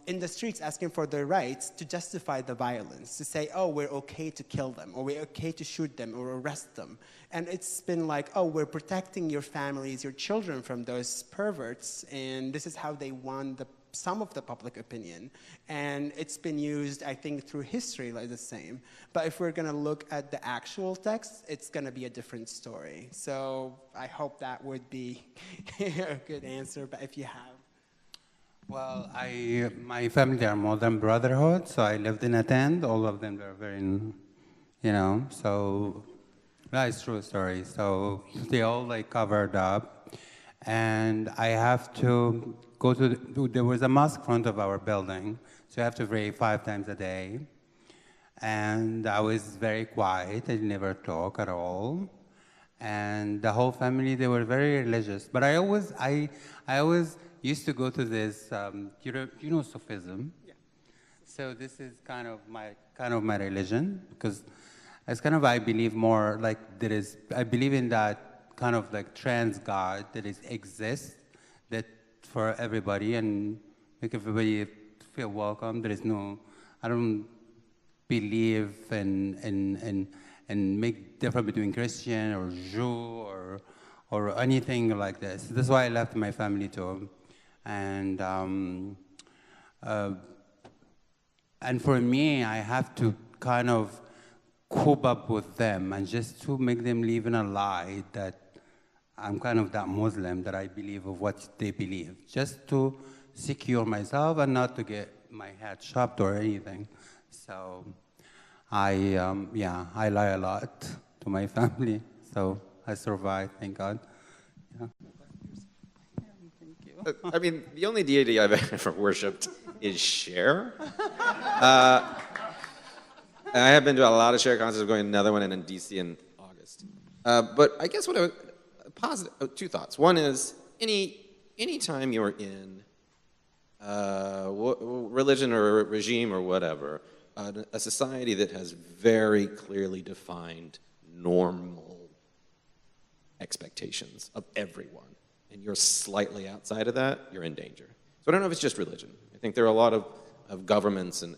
in the streets asking for their rights to justify the violence, to say, oh, we're okay to kill them, or we're okay to shoot them, or arrest them. And it's been like, oh, we're protecting your families, your children from those perverts, and this is how they won some of the public opinion. And it's been used, I think, through history like the same. But if we're going to look at the actual text, it's going to be a different story. So I hope that would be a good answer, but if you have. Well, my family are Muslim Brotherhood, so I lived in a tent. All of them were very, so that's true story. So they all like covered up, and I have to go there was a mosque in front of our building, so I have to pray 5 times a day. And I was very quiet. I never talk at all. And the whole family, they were very religious. But I always used to go to this, Sufism? Yeah. So this is kind of my religion, because it's kind of, I believe more like I believe in that kind of like trans God that exists, that for everybody, and make everybody feel welcome. I don't believe in make difference between Christian or Jew or anything like this. That's why I left my family too. And for me, I have to kind of cope up with them, and just to make them live in a lie that I'm kind of that Muslim, that I believe of what they believe, just to secure myself and not to get my head chopped or anything. So I lie a lot to my family, so I survive, thank God. Yeah. I mean, the only deity I've ever worshipped is Cher. And I have been to a lot of Cher concerts. I'm going to another one in DC in August. But I guess what I would positive, 2 thoughts. One is any time you're in religion or regime or whatever, a society that has very clearly defined normal expectations of everyone, and you're slightly outside of that, you're in danger. So I don't know if it's just religion. I think there are a lot of governments and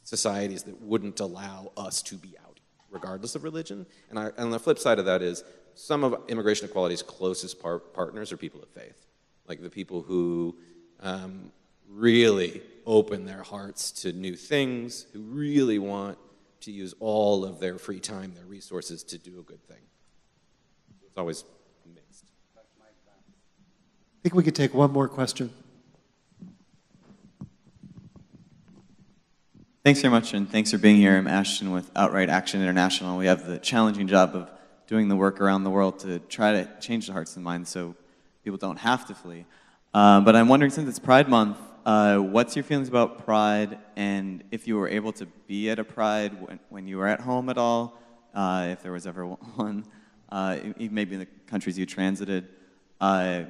societies that wouldn't allow us to be out, regardless of religion. And on the flip side of that is, some of immigration equality's closest partners are people of faith, like the people who really open their hearts to new things, who really want to use all of their free time, their resources to do a good thing. It's always mixed. I think we could take one more question. Thanks very much, and thanks for being here. I'm Ashton with Outright Action International. We have the challenging job of doing the work around the world to try to change the hearts and minds so people don't have to flee. But I'm wondering, since it's Pride Month, what's your feelings about Pride, and if you were able to be at a Pride when you were at home at all, if there was ever one, maybe in the countries you transited.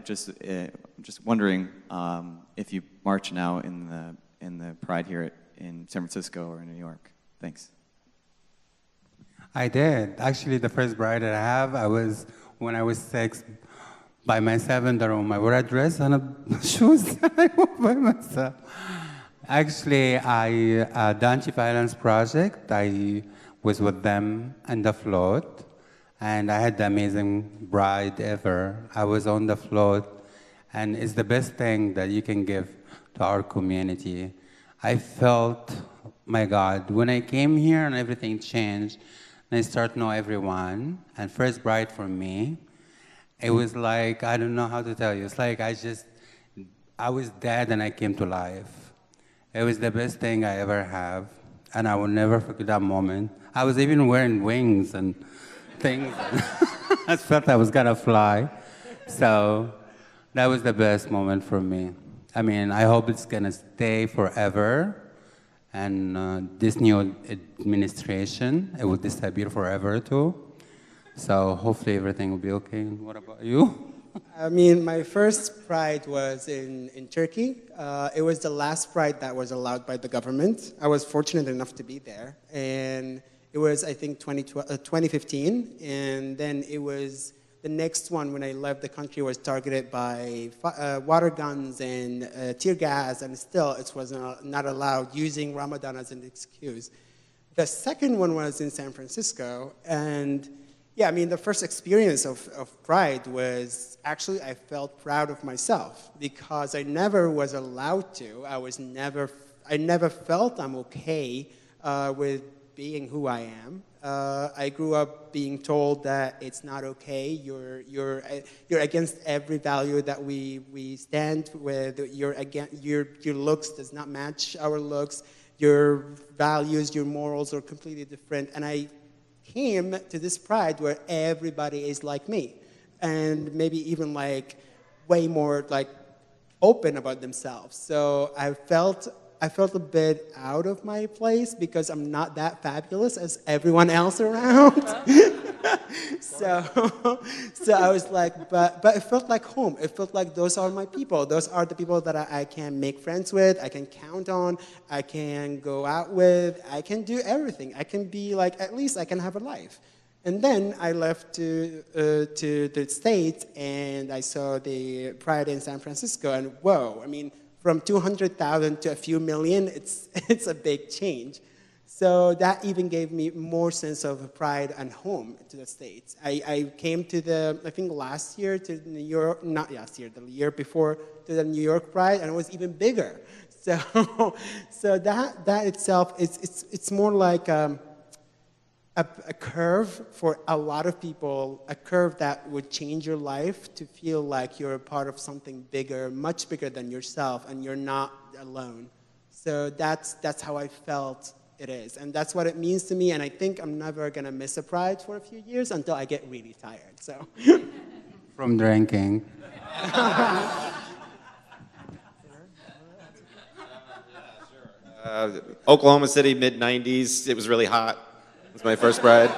Just wondering if you march now in the Pride here in San Francisco or in New York. Thanks. I did. Actually, the first Pride that I have, when I was 6, by myself in the room. I wore a dress and shoes, and I wore by myself. Actually, the Anti-Violence Project, I was with them on the float, and I had the amazing Pride ever. I was on the float, and it's the best thing that you can give to our community. I felt, my God, when I came here and everything changed, and I started to know everyone, and first Pride for me, it was like, I don't know how to tell you, it's like I was dead and I came to life. It was the best thing I ever have, and I will never forget that moment. I was even wearing wings and things. I felt I was gonna fly. So that was the best moment for me. I mean, I hope it's gonna stay forever. And this new administration, it will disappear forever too. So hopefully everything will be okay. What about you? I mean, my first Pride was in Turkey. It was the last Pride that was allowed by the government. I was fortunate enough to be there. And it was, I think, 2015. And then it was the next one when I left the country was targeted by water guns and tear gas. And still, it was not allowed, using Ramadan as an excuse. The second one was in San Francisco. And yeah, I mean, the first experience of Pride was actually, I felt proud of myself because I never was allowed to. I never felt I'm okay with being who I am. I grew up being told that it's not okay. You're against every value that we stand with. Your looks does not match our looks. Your values, your morals are completely different. And I came to this Pride where everybody is like me, and maybe even like way more like open about themselves. So I felt a bit out of my place because I'm not that fabulous as everyone else around. so I was like, but it felt like home. It felt like those are my people. Those are the people that I can make friends with, I can count on, I can go out with, I can do everything. I can be like, at least I can have a life. And then I left to the States, and I saw the Pride in San Francisco, and whoa, I mean, from 200,000 to a few million, it's a big change. So that even gave me more sense of pride and home to the States. I came to I think last year to New York, not last year, the year before, to the New York Pride, and it was even bigger. So that itself, it's more like a curve for a lot of people, a curve that would change your life to feel like you're a part of something bigger, much bigger than yourself, and you're not alone. So that's how I felt it is. And that's what it means to me, and I think I'm never going to miss a Pride for a few years until I get really tired. So. From drinking. Oklahoma City, mid-90s, it was really hot. It was my first Pride.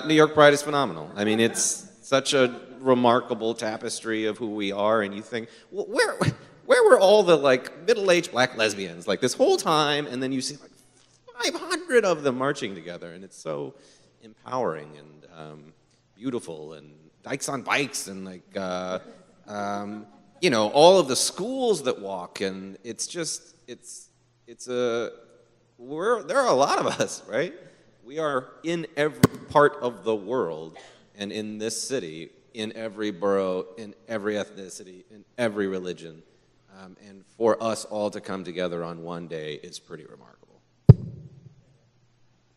New York Pride is phenomenal. I mean, it's such a remarkable tapestry of who we are, and you think, well, where were all the like middle-aged black lesbians like this whole time? And then you see like 500 of them marching together, and it's so empowering and beautiful, and dykes on bikes, and like you know, all of the schools that walk, and it's just it's there are a lot of us, right? We are in every part of the world and in this city, in every borough, in every ethnicity, in every religion. And for us all to come together on one day is pretty remarkable.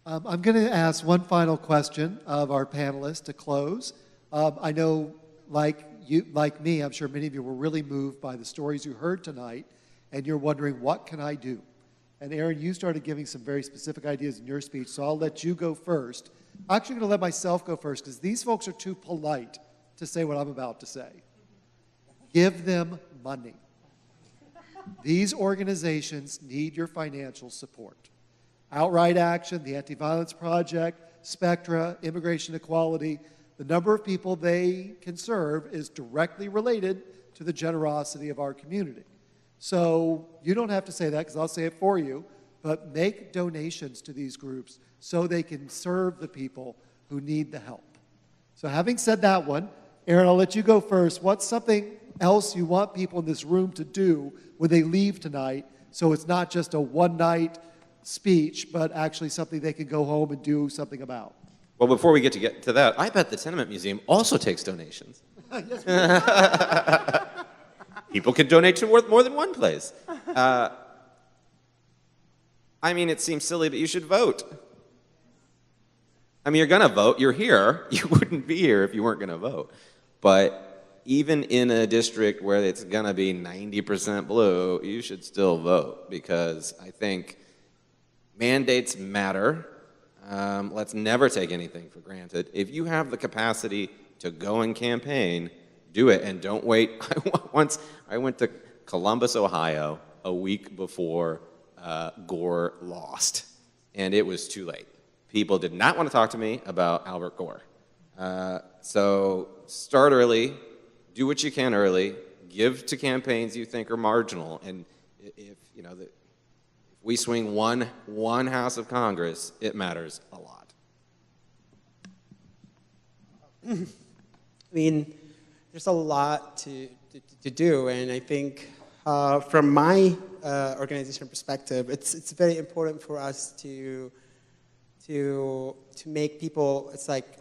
I'm going to ask one final question of our panelists to close. I know, like me, I'm sure many of you were really moved by the stories you heard tonight, and you're wondering, what can I do? And Aaron, you started giving some very specific ideas in your speech, so I'll let you go first. I'm actually going to let myself go first, because these folks are too polite to say what I'm about to say. Give them money. These organizations need your financial support. Outright Action, the Anti-Violence Project, Spectra, Immigration Equality, the number of people they can serve is directly related to the generosity of our community. So you don't have to say that, because I'll say it for you, but make donations to these groups so they can serve the people who need the help. So having said that one, Aaron, I'll let you go first. What's something else you want people in this room to do when they leave tonight, so it's not just a one-night speech, but actually something they can go home and do something about? Well, before we get to that, I bet the Tenement Museum also takes donations. Yes, People can donate to more than one place. I mean, it seems silly, but you should vote. I mean, you're going to vote. You're here. You wouldn't be here if you weren't going to vote. But even in a district where it's going to be 90% blue, you should still vote, because I think mandates matter. Let's never take anything for granted. If you have the capacity to go and campaign, do it, and don't wait. Once I went to Columbus, Ohio, a week before Gore lost, and it was too late. People did not want to talk to me about Albert Gore. So start early, do what you can early, give to campaigns you think are marginal, and if we swing one House of Congress, it matters a lot. I mean, there's a lot to do, and I think from my organization perspective, it's very important for us to make people, it's like,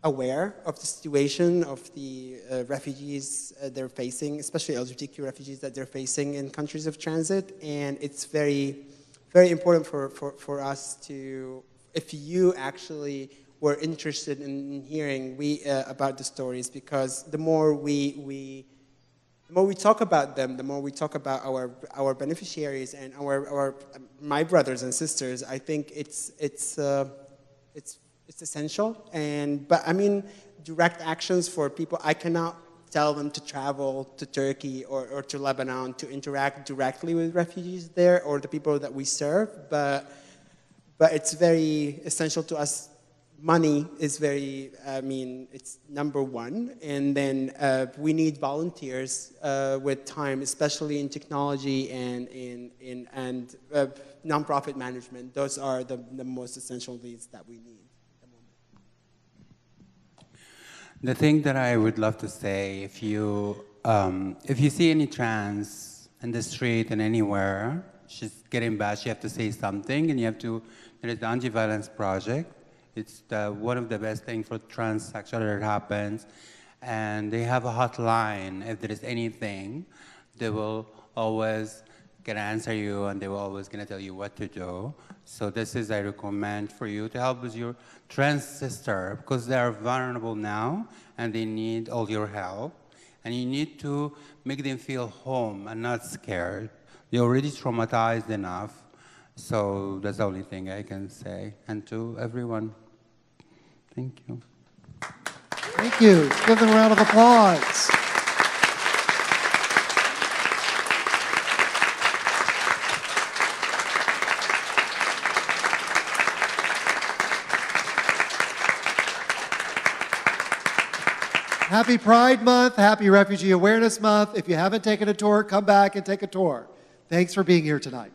aware of the situation of the refugees they're facing, especially LGBTQ refugees that they're facing in countries of transit, and it's very, very important for us to, if you actually were interested in hearing about the stories, because the more we talk about them, the more we talk about our beneficiaries and my brothers and sisters, I think it's essential. But I mean, direct actions for people, I cannot tell them to travel to Turkey or to Lebanon to interact directly with refugees there or the people that we serve, but it's very essential to us. Money is very, it's number one, and then we need volunteers with time, especially in technology and in nonprofit management. Those are the most essential needs that we need. The thing that I would love to say, if you see any trans in the street and anywhere, she's getting bashed, you have to say something, and there is the Anti-Violence Project. It's one of the best things for transsexual that happens, and they have a hotline. If there is anything, they will always gonna answer you, and they will always gonna tell you what to do. So this is, I recommend for you to help with your trans sister, because they are vulnerable now, and they need all your help. And you need to make them feel home and not scared. They're already traumatized enough. So that's the only thing I can say. And to everyone, thank you. Thank you. Give them a round of applause. Happy Pride Month, happy Refugee Awareness Month. If you haven't taken a tour, come back and take a tour. Thanks for being here tonight.